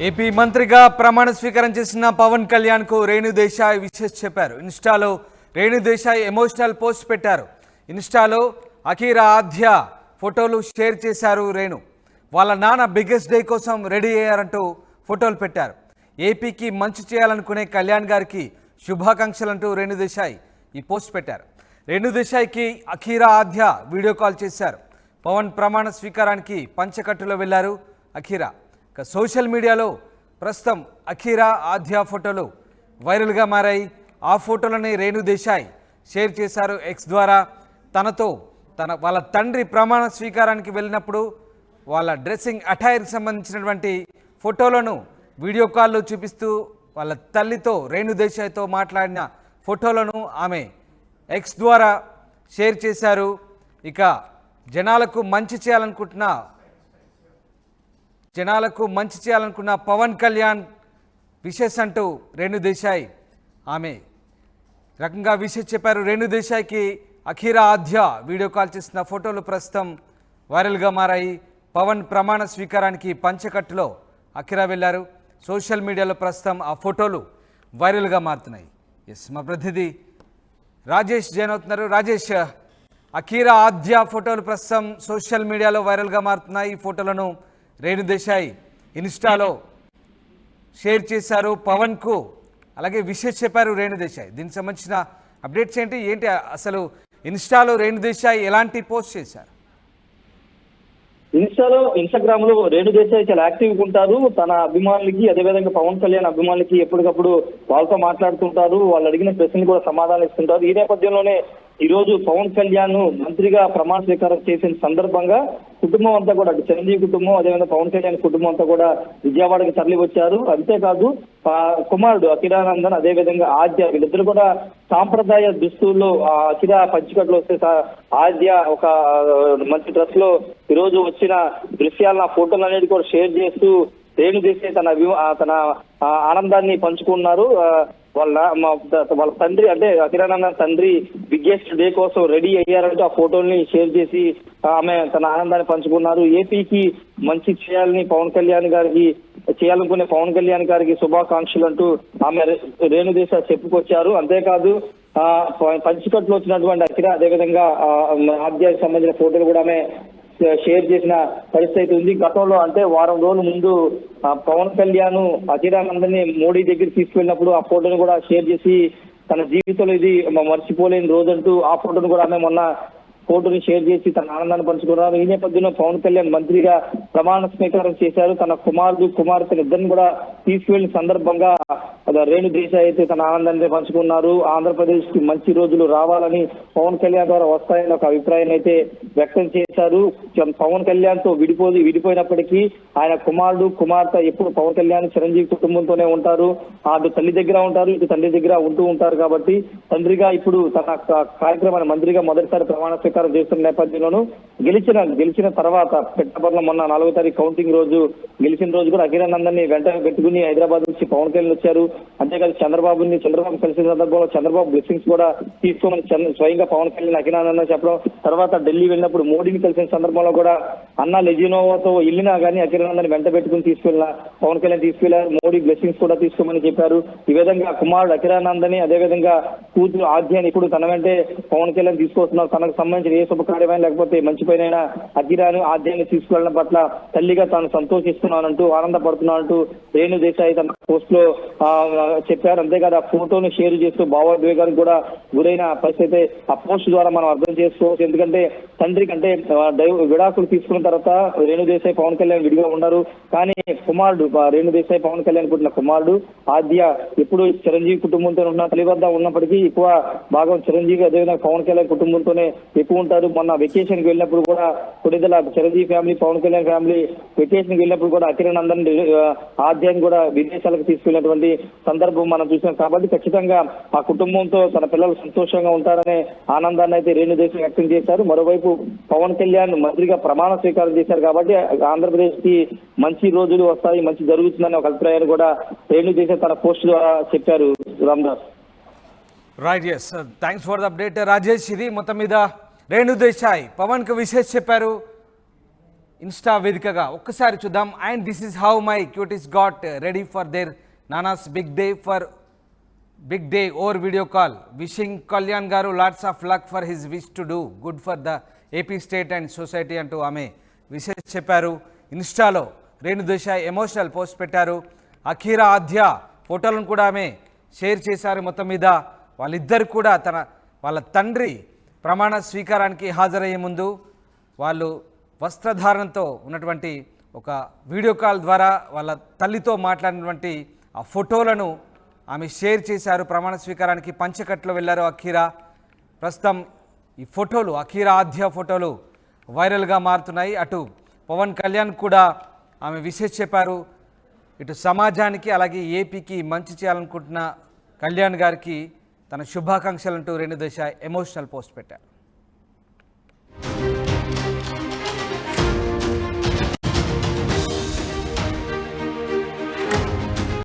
AP మంత్రిగా ప్రమాణ స్వీకారం చేసిన పవన్ కళ్యాణ్ కు రేణు దేశాయ్ విషెస్ చెప్పారు. ఇన్స్టాలో రేణు దేశాయ్ ఎమోషనల్ పోస్ట్ పెట్టారు. ఇన్స్టాలో అఖీరా ఆద్య ఫోటోలు షేర్ చేశారు. రేణు వాళ్ళ నాన్న బిగ్గెస్ట్ డే కోసం రెడీ అయ్యారంటూ ఫోటోలు పెట్టారు. ఏపీకి మంచి చేయాలనుకునే కళ్యాణ్ గారికి శుభాకాంక్షలంటూ రేణు దేశాయ్ ఈ పోస్ట్ పెట్టారు. రేణు దేశాయ్కి అఖీరా ఆద్య వీడియో కాల్ చేశారు. పవన్ ప్రమాణ స్వీకారానికి పంచకట్టులో వెళ్లారు అఖీరా. సోషల్ మీడియాలో ప్రస్తుతం అఖీరా ఆద్య ఫోటోలు వైరల్గా మారాయి. ఆ ఫోటోలని రేణు దేశాయ్ షేర్ చేశారు ఎక్స్ ద్వారా. వాళ్ళ తండ్రి ప్రమాణ స్వీకారానికి వెళ్ళినప్పుడు వాళ్ళ డ్రెస్సింగ్ అటైర్కి సంబంధించినటువంటి ఫోటోలను వీడియో కాల్లో చూపిస్తూ వాళ్ళ తల్లితో రేణు దేశాయ్తో మాట్లాడిన ఫోటోలను ఆమె ఎక్స్ ద్వారా షేర్ చేశారు. ఇక జనాలకు మంచి చేయాలనుకున్న పవన్ కళ్యాణ్ విషెస్ అంటూ రేణు దేశాయ్ ఆమె రకంగా విషెస్ చెప్పారు. రేణు దేశాయ్కి అఖీరా ఆద్య వీడియో కాల్ చేసిన ఫోటోలు ప్రస్తుతం వైరల్గా మారాయి. పవన్ ప్రమాణ స్వీకారానికి పంచకట్టులో అఖీరా వెళ్ళారు. సోషల్ మీడియాలో ప్రస్తుతం ఆ ఫోటోలు వైరల్గా మారుతున్నాయి. మా ప్రతినిధి రాజేష్ జాయిన్ అవుతున్నారు. రాజేష్, అఖీరా ఆద్య ఫోటోలు ప్రస్తుతం సోషల్ మీడియాలో వైరల్గా మారుతున్నాయి. ఈ ఫోటోలను రేణు దేశాయ్ ఇన్స్టాలో షేర్ చేశారు. పవన్కు అలాగే విషెస్ చెప్పారు రేణు దేశాయ్. దీనికి సంబంధించిన అప్డేట్స్ ఏంటి అసలు ఇన్స్టాలో రేణు దేశాయ్ ఎలాంటి పోస్ట్ చేశారు? ఇన్స్టాగ్రామ్ లో రేణు దేశాయ్ చాలా యాక్టివ్గా ఉంటారు. తన అభిమానులకి, అదేవిధంగా పవన్ కళ్యాణ్ అభిమానులకి ఎప్పటికప్పుడు వాళ్ళతో మాట్లాడుతుంటారు. వాళ్ళు అడిగిన ప్రశ్నలు కూడా సమాధానం ఇస్తుంటారు. ఈ నేపథ్యంలోనే ఈ రోజు పవన్ కళ్యాణ్ మంత్రిగా ప్రమాణ స్వీకారం చేసిన సందర్భంగా కుటుంబం అంతా కూడా, చిరంజీవి కుటుంబం, అదేవిధంగా పవన్ కళ్యాణ్ కుటుంబం అంతా కూడా విజయవాడకి తరలి వచ్చారు. అంతేకాదు కుమారుడు అఖిరానందన్, అదేవిధంగా ఆద్య, వీళ్ళిద్దరు కూడా సాంప్రదాయ దుస్తుల్లో అఖిరా పంచికట్లో వస్తే ఆద్య ఒక మంచి డ్రెస్ లో ఈ రోజు వచ్చిన దృశ్యాలను, ఆ ఫోటోలు అనేది కూడా షేర్ చేస్తూ రేణు దేశాయ్ తన ఆనందాన్ని పంచుకున్నారు. వాళ్ళ తండ్రి అంటే అఖిరానందన్ తండ్రి బిగ్గెస్ట్ డే కోసం రెడీ అయ్యారంటూ ఆ ఫోటోల్ని షేర్ చేసి ఆమె తన ఆనందాన్ని పంచుకున్నారు. ఏపీకి మంచి చేయాలనుకునే పవన్ కళ్యాణ్ గారికి శుభాకాంక్షలు అంటూ ఆమె రేణు దేశాయ్ చెప్పుకొచ్చారు. అంతేకాదు పంచికట్లో వచ్చినటువంటి అఖిరా, అదేవిధంగా ఆద్యానికి సంబంధించిన ఫోటోలు కూడా ఆమె షేర్ చేసిన పరిస్థితి ఉంది. గతంలో అంటే వారం రోజుల ముందు పవన్ కళ్యాణ్ అఖిరానందన్ని మోడీ దగ్గర తీసుకెళ్ళినప్పుడు ఆ ఫోటోను కూడా షేర్ చేసి తన జీవితంలో ఇది మర్చిపోలేని రోజంటూ ఆ ఫోటోను కూడా ఆమె మొన్న ఫోటోని షేర్ చేసి తన ఆనందాన్ని పంచుకున్నారు. ఈ నేపథ్యంలో పవన్ కళ్యాణ్ మంత్రిగా ప్రమాణ స్వీకారం చేశారు. తన కుమార్తె ఇద్దరిని కూడా తీసుకువెళ్లిన సందర్భంగా రేణు దేశాయ్ అయితే తన ఆనందాన్ని పంచుకున్నారు. ఆంధ్రప్రదేశ్ కి మంచి రోజులు రావాలని పవన్ కళ్యాణ్ ద్వారా వస్తాయని ఒక అభిప్రాయాన్ని అయితే వ్యక్తం చేశారు. పవన్ కళ్యాణ్ తో విడిపోయినప్పటికీ ఆయన కుమార్తె ఎప్పుడు పవన్ కళ్యాణ్ చిరంజీవి కుటుంబంతోనే ఉంటారు. అటు తల్లి దగ్గర ఉంటారు, ఇటు తండ్రి దగ్గర ఉంటూ ఉంటారు. కాబట్టి తండ్రిగా ఇప్పుడు తన కార్యక్రమాన్ని మంత్రిగా మొదటిసారి ప్రమాణ స్వీకారం చేస్తున్న నేపథ్యంలోనూ గెలిచిన తర్వాత పెట్టపర్ల మొన్న 4వ తారీఖు కౌంటింగ్ రోజు గెలిచిన రోజు కూడా అఖిరానందన్ ని వెంటనే పెట్టుకుని హైదరాబాద్ నుంచి పవన్ కళ్యాణ్ వచ్చారు. అంతేకాదు చంద్రబాబు కలిసిన సందర్భంలో చంద్రబాబు బ్లెస్సింగ్స్ కూడా తీసుకోమని స్వయంగా పవన్ కళ్యాణ్ అఖిరానందన్ చెప్పడం, తర్వాత ఢిల్లీ వెళ్ళినప్పుడు మోడీని కలిసిన సందర్భంలో కూడా అన్నా లెజినోవాతో వెళ్ళినా కానీ అఖిరానందన్ వెంట పెట్టుకుని పవన్ కళ్యాణ్ తీసుకెళ్లారు. మోడీ బ్లెస్సింగ్స్ కూడా తీసుకోమని చెప్పారు. ఈ విధంగా కుమారుడు అఖిరానందన్, అదేవిధంగా కూతురు ఆద్యాన్ని ఇప్పుడు తన వెంటే పవన్ కళ్యాణ్ తీసుకొస్తున్నారు. తనకు సంబంధించిన ఏ శుభకార్యమైన లేకపోతే మంచి పైన అఖిరాను ఆద్యాన్ని తీసుకెళ్లడం పట్ల తల్లిగా తాను సంతోషిస్తున్నానంటూ, ఆనందపడుతున్నానంటూ రేణు దేశాయ్ తన పోస్ట్ లో చెప్పారు. అంతేకాదు ఆ ఫోటోను షేర్ చేస్తూ భావోద్వేగానికి కూడా గురైన పరిస్థితి ఆ పోస్ట్ ద్వారా మనం అర్థం చేసుకోవచ్చు. ఎందుకంటే తండ్రికి అంటే విడాకులు తీసుకున్న తర్వాత రేణు దేశాయ్ పవన్ కళ్యాణ్ విడిగా ఉన్నారు. కానీ కుమారుడు రేణు దేశాయ్ పవన్ కళ్యాణ్ పుట్టిన కుమారుడు ఆద్య ఎప్పుడు చిరంజీవి కుటుంబంతో ఉన్న తల్లి వద్ద ఉన్నప్పటికీ ఎక్కువ భాగం చిరంజీవి, అదేవిధంగా పవన్ కళ్యాణ్ కుటుంబంతోనే ఎక్కువ ఉంటారు. మొన్న వెకేషన్ కి వెళ్ళినప్పుడు కూడా కొన్నిదల Chiranjeevi family, Pawan Kalyan family vacation కి వెళ్ళినప్పుడు కూడా అఖిరానందన్ ఆద్యాన్ని కూడా విదేశాలకు తీసుకెళ్లినటువంటి సందర్భం మనం చూసాం. కాబట్టి ఖచ్చితంగా ఆ కుటుంబంతో తన పిల్లలు సంతోషంగా ఉంటారనే ఆనందాన్ని అయితే రేణు దేశాయ్ వ్యక్తం చేశారు. మరోవైపు పవన్ కళ్యాణ్ మంత్రిగా ప్రమాణ స్వీకారం చేశారు. కాబట్టి ఆంధ్రప్రదేశ్ కి మంచి రోజులు వస్తాయి, మంచి జరుగుతుందనే ఒక అభిప్రాయాన్ని కూడా రేణు దేశాయ్ తన పోస్ట్ ద్వారా చెప్పారు. Ramdas. Right, yes, thanks for the update Rajesh. ఇది మొత్తం మీద రేణు దేశాయ్ పవన్ కు విషెస్ చెప్పారు. ఇన్స్టా వేదికగా ఒక్కసారి చూద్దాం. And this is how my cuties got ready for their nana's big day over video call. Wishing Kalyan garu lots of luck for his wish to do good for the AP state and society అంటూ ఆమె wishes చెప్పారు. ఇన్స్టాలో Renu Desai emotional post పెట్టారు. అఖీరా ఆద్య ఫోటోలను కూడా ఆమె share చేశారు. మొత్తం మీద వాళ్ళిద్దరు కూడా వాళ్ళ తండ్రి ప్రమాణ స్వీకారానికి హాజరయ్యే ముందు వాళ్ళు వస్త్రధారణతో ఉన్నటువంటి ఒక వీడియో కాల్ ద్వారా వాళ్ళ తల్లితో మాట్లాడినటువంటి ఆ ఫోటోలను ఆమె షేర్ చేశారు. ప్రమాణ స్వీకారానికి పంచకట్లో వెళ్ళారు అఖీరా. ప్రస్తుతం ఈ ఫోటోలు అఖీరా ఆద్య ఫోటోలు వైరల్గా మారుతున్నాయి. అటు పవన్ కళ్యాణ్ కూడా ఆమె విషెస్ చెప్పారు. ఇటు సమాజానికి అలాగే ఏపీకి మంచి చేయాలనుకుంటున్న కళ్యాణ్ గారికి తన శుభాకాంక్షలంటూ రేణు దేశాయ్ ఎమోషనల్ పోస్ట్ పెట్టారు.